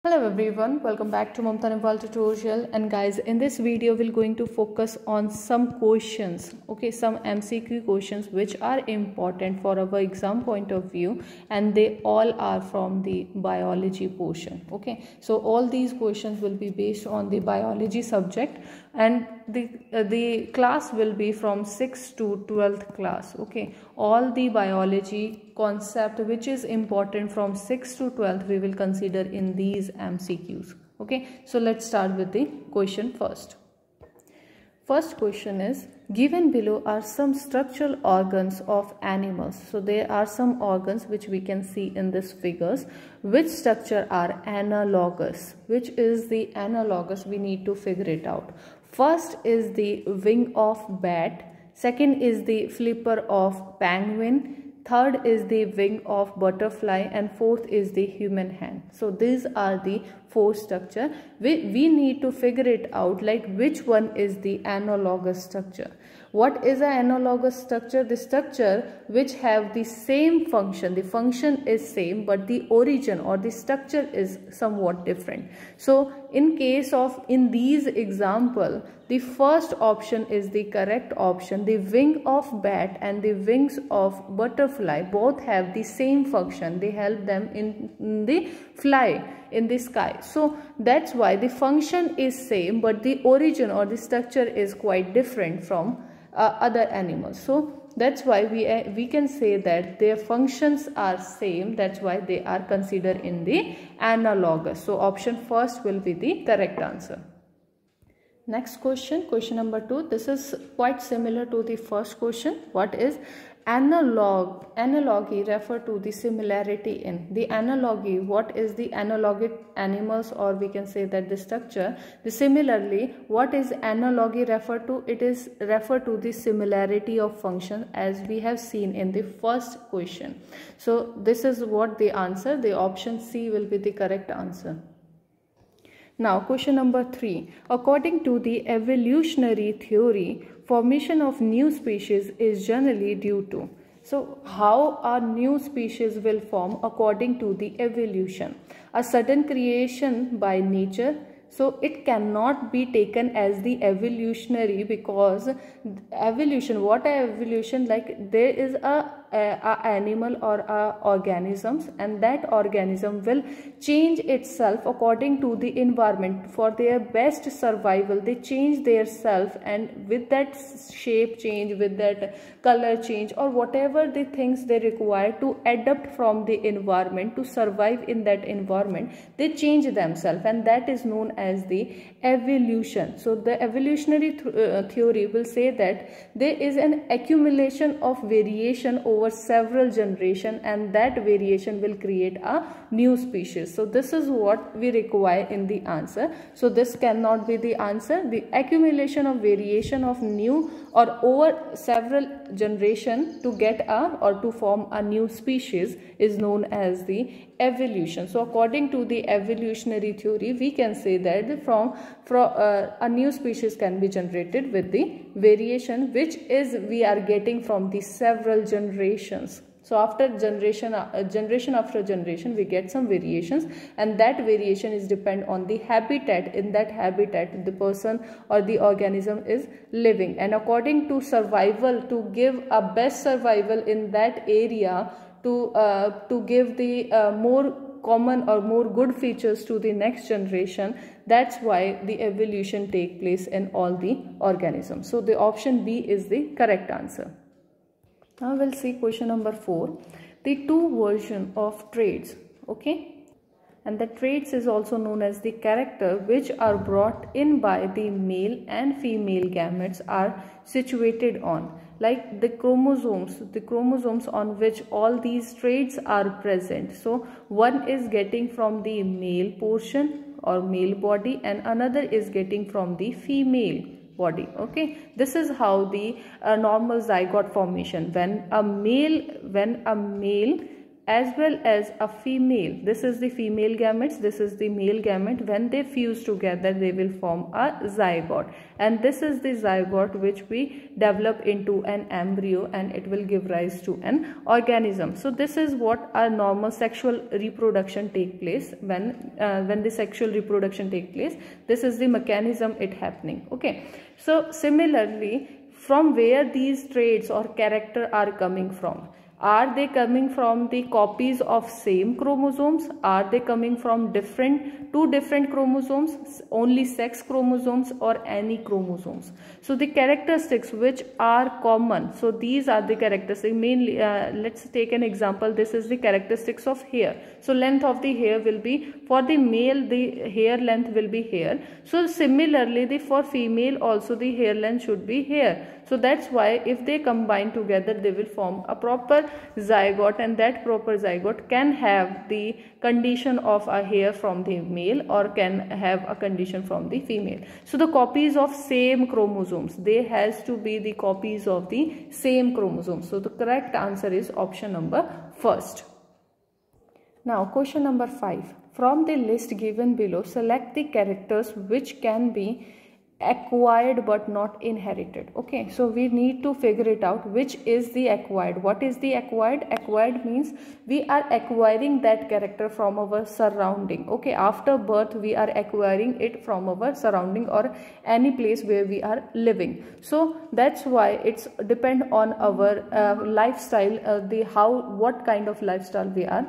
Hello everyone, welcome back to Mamta Nepal tutorial. And guys, in this video we're going to focus on some questions, some MCQ questions which are important for our exam point of view, and they all are from the biology portion. So all these questions will be based on the biology subject, and the class will be from 6th to 12th class. All the biology concept which is important from 6th to 12th we will consider in these MCQs. So let's start with the question first. First question is, given below are some structural organs of animals. So there are some organs which we can see in these figures. Which structure are analogous? Which is the analogous? We need to figure it out. First is the wing of bat. Second is the flipper of penguin. Third is the wing of butterfly, and fourth is the human hand. So these are the four structure. We need to figure it out, like which one is the analogous structure. What is an analogous structure? The structure which have the same function. The function is same, but the origin or the structure is somewhat different. So in these example, the first option is the correct option. The wing of bat and the wings of butterfly both have the same function. They help them in the fly in the sky. So that's why the function is same, but the origin or the structure is quite different from other animals. So that's why we can say that their functions are same. That's why they are considered in the analogous. So option first will be the correct answer. Next question, question number 2. This is quite similar to the first question. What is analog? Analogy refer to the similarity in the analogy. What is the analogic animals, or we can say that the structure. The similarly, what is analogy refer to? It is refer to the similarity of function, as we have seen in the first question. So this is what the answer. The option C will be the correct answer. Now question number 3. According to the evolutionary theory, formation of new species is generally due to. So how a new species will form according to the evolution? A sudden creation by nature. So it cannot be taken as the evolutionary, because evolution, what are evolution? Like there is a animal or organisms, and that organism will change itself according to the environment. For their best survival, they change their self, and with that shape change, with that color change, or whatever the things they require to adapt from the environment to survive in that environment, they change themselves, and that is known as the evolution. So the evolutionary theory will say that there is an accumulation of variation over several generations, and that variation will create a new species. So this is what we require in the answer. So this cannot be the answer. The accumulation of variation of new or over several generations to get a or to form a new species is known as the evolution. So according to the evolutionary theory, we can say that from a new species can be generated with the variation which is we are getting from the several generations. So after generation after generation, we get some variations, and that variation is depend on the habitat. In that habitat, the person or the organism is living, and according to survival, to give a best survival in that area, to give the more common or more good features to the next generation. That's why the evolution take place in all the organisms. So the option B is the correct answer. Now we'll see question number 4. The two version of traits. And the traits is also known as the character, which are brought in by the male and female gametes are situated on, like the chromosomes on which all these traits are present. So one is getting from the male portion or male body, and another is getting from the female body. This is how the normal zygote formation, when a male as well as a female. This is the female gametes, this is the male gamete. When they fuse together, they will form a zygote, and this is the zygote which we develop into an embryo, and it will give rise to an organism. So this is what our normal sexual reproduction take place. When the sexual reproduction take place, this is the mechanism it happening. Okay, so similarly, from where these traits or character are coming from? Are they coming from the copies of same chromosomes? Are they coming from two different chromosomes, only sex chromosomes, or any chromosomes? So the characteristics which are common, so these are the characteristics. Mainly, let's take an example. This is the characteristics of hair. So length of the hair will be, for the male, the hair length will be hair. So similarly, for female also the hair length should be hair. So that's why if they combine together, they will form a proper zygote, and that proper zygote can have the condition of a hair from the male or can have a condition from the female. So the copies of same chromosomes, they has to be the copies of the same chromosomes. So the correct answer is option number first. Now question number 5. From the list given below, select the characters which can be acquired but not inherited. Okay, so we need to figure it out, which is the acquired. What is the acquired? Acquired means we are acquiring that character from our surrounding. Okay, after birth we are acquiring it from our surrounding or any place where we are living. So that's why it's depend on our lifestyle, what kind of lifestyle we are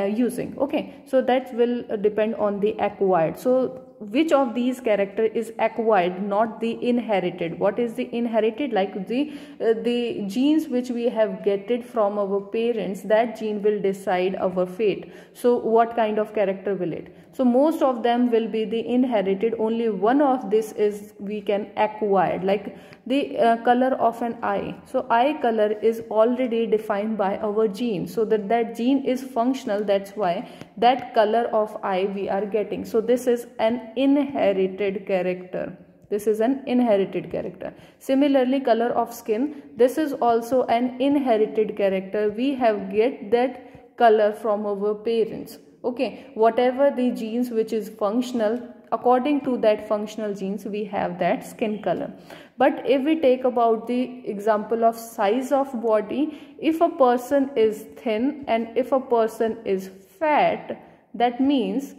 using. Okay, so that will depend on the acquired. So which of these character is acquired, not the inherited? What is the inherited? Like the genes which we have getted from our parents, that gene will decide our fate. So what kind of character will it? So most of them will be the inherited. Only one of this is we can acquire, like the color of an eye. So eye color is already defined by our gene, so that gene is functional. That's why that color of eye we are getting. So this is an inherited character. This is an inherited character. Similarly, color of skin, this is also an inherited character. We have get that color from our parents. Okay, whatever the genes which is functional, according to that functional genes we have that skin color. But if we take about the example of size of body, if a person is thin and if a person is fat, that means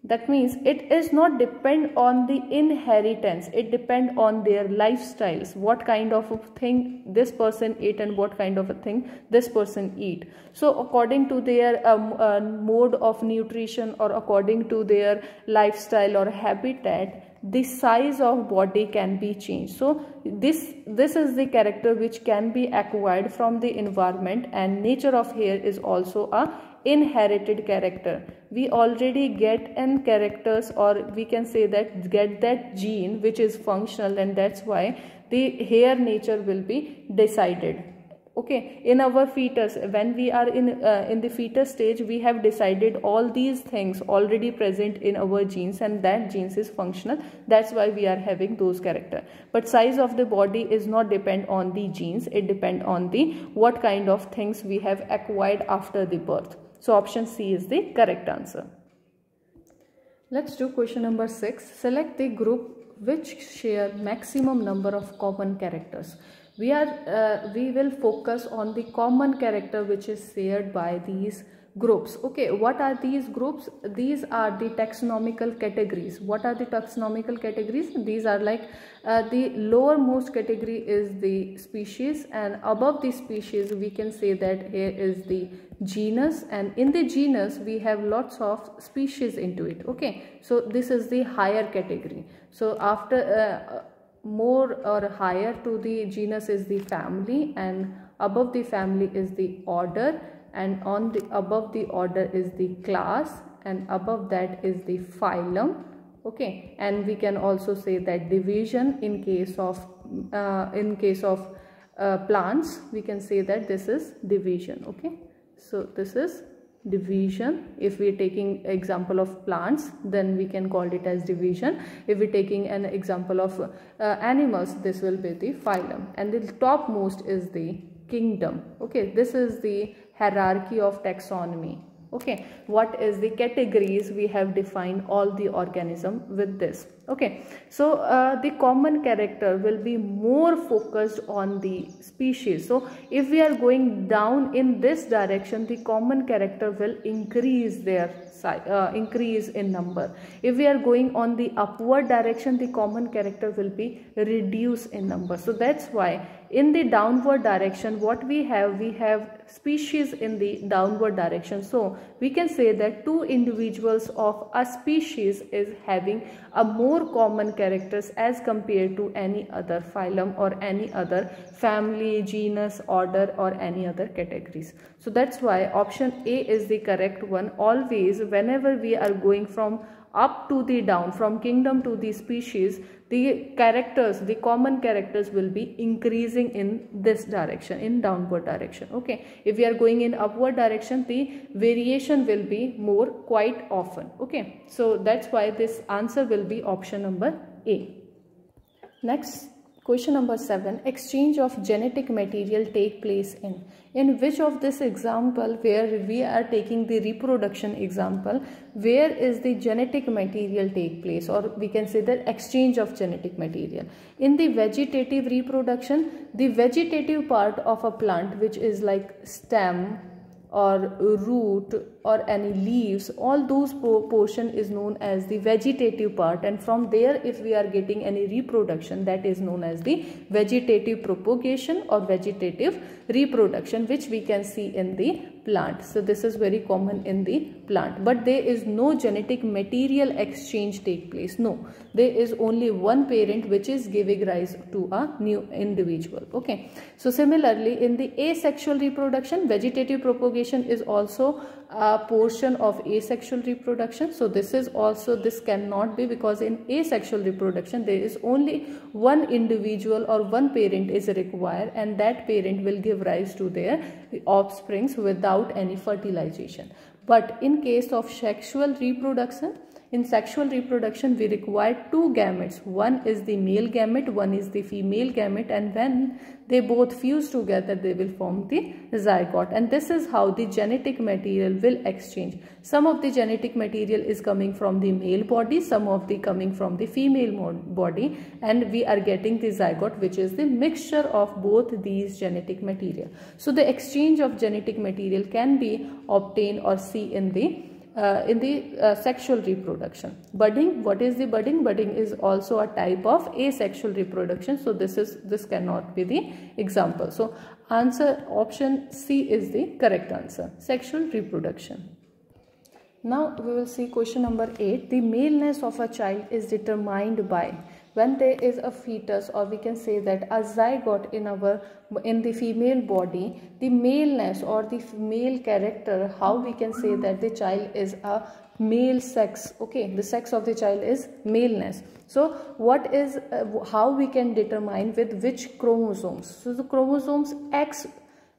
it is not depend on the inheritance, it depend on their lifestyles, what kind of a thing this person ate and what kind of a thing this person eat. So according to their mode of nutrition or according to their lifestyle or habitat, the size of body can be changed. So this is the character which can be acquired from the environment, and nature of hair is also a inherited character. We already get an characters, or we can say that get that gene which is functional, and that's why the hair nature will be decided. Okay, in our fetus, when we are in the fetus stage, we have decided all these things already present in our genes, and that genes is functional. That's why we are having those character. But size of the body is not depend on the genes, it depend on the what kind of things we have acquired after the birth. So option C is the correct answer. Let's do question number 6. Select the group which share maximum number of common characters. We will focus on the common character which is shared by these groups. Okay, what are these groups? These are the taxonomical categories. What are the taxonomical categories? These are like the lowermost category is the species, and above the species we can say that here is the genus, and in the genus we have lots of species into it. Okay, so this is the higher category. So after more or higher to the genus is the family, and above the family is the order, and on the above the order is the class, and above that is the phylum. Okay, and we can also say that division in case of plants, we can say that this is division. Okay, so this is division. If we are taking example of plants, then we can call it as division. If we are taking an example of animals, this will be the phylum, and the topmost is the kingdom. Okay, this is the hierarchy of taxonomy. Okay, what is the categories? We have defined all the organism with this. Okay, so the common character will be more focused on the species. So if we are going down in this direction, the common character will increase their increase in number. If we are going on the upward direction, the common character will be reduced in number. So that's why in the downward direction, what we have species in the downward direction. So we can say that two individuals of a species is having a more common characters as compared to any other phylum or any other family, genus, order, or any other categories. So that's why option A is the correct one. Always whenever we are going from up to the down, from kingdom to the species, the characters, the common characters will be increasing in this direction, in downward direction. Okay, if we are going in upward direction, the variation will be more quite often. Okay, so that's why this answer will be option number A. Next, question number 7. Exchange of genetic material take place in which of this example, where we are taking the reproduction example, where is the genetic material take place, or we can say the exchange of genetic material? In the vegetative reproduction, the vegetative part of a plant, which is like stem or root or any leaves, all those portion is known as the vegetative part, and from there if we are getting any reproduction, that is known as the vegetative propagation or vegetative reproduction, which we can see in the plant. So this is very common in the plant, but there is no genetic material exchange take place. No, there is only one parent which is giving rise to a new individual. Okay, so similarly in the asexual reproduction, vegetative propagation is also a portion of asexual reproduction. So this is also, this cannot be, because in asexual reproduction there is only one individual or one parent is required, and that parent will give rise to their offsprings without any fertilization. But in case of sexual reproduction, in sexual reproduction we require two gametes. One is the male gamete, one is the female gamete, and when they both fuse together they will form the zygote, and this is how the genetic material will exchange. Some of the genetic material is coming from the male body, some of the coming from the female body, and we are getting the zygote, which is the mixture of both these genetic material. So the exchange of genetic material can be obtained or see in the sexual reproduction. Budding, what is the budding? Budding is also a type of asexual reproduction. So this cannot be the example. So answer option C is the correct answer, sexual reproduction. Now we will see question number 8. The maleness of a child is determined by, when there is a fetus, or we can say that a zygote in the female body, the maleness or the male character, how we can say that the child is a male sex. Okay, the sex of the child is maleness. So what is how we can determine with which chromosomes? So the chromosomes X,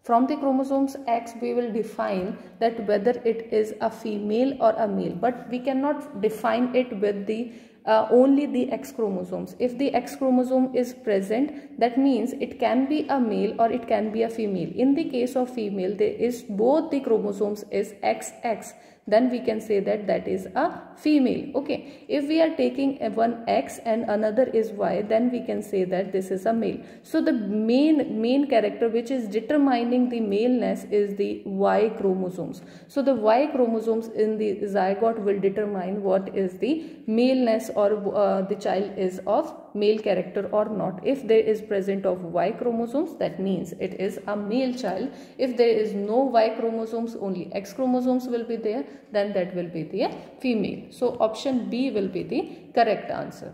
from the chromosomes X we will define that whether it is a female or a male, but we cannot define it with the only the X chromosomes. If the X chromosome is present, that means it can be a male or it can be a female. In the case of female, there is both the chromosomes is XX, then we can say that that is a female. Okay, if we are taking one X and another is Y, then we can say that this is a male. So the main character which is determining the maleness is the Y chromosomes. So the Y chromosomes in the zygote will determine what is the maleness, or the child is of male character or not. If there is present of Y chromosomes, that means it is a male child. If there is no Y chromosomes, only X chromosomes will be there, then that will be the female. So option B will be the correct answer.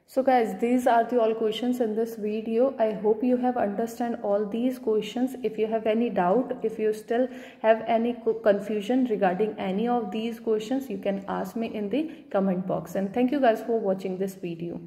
So guys, these are the all questions in this video. I hope you have understand all these questions. If you have any doubt, if you still have any confusion regarding any of these questions, you can ask me in the comment box. And thank you guys for watching this video.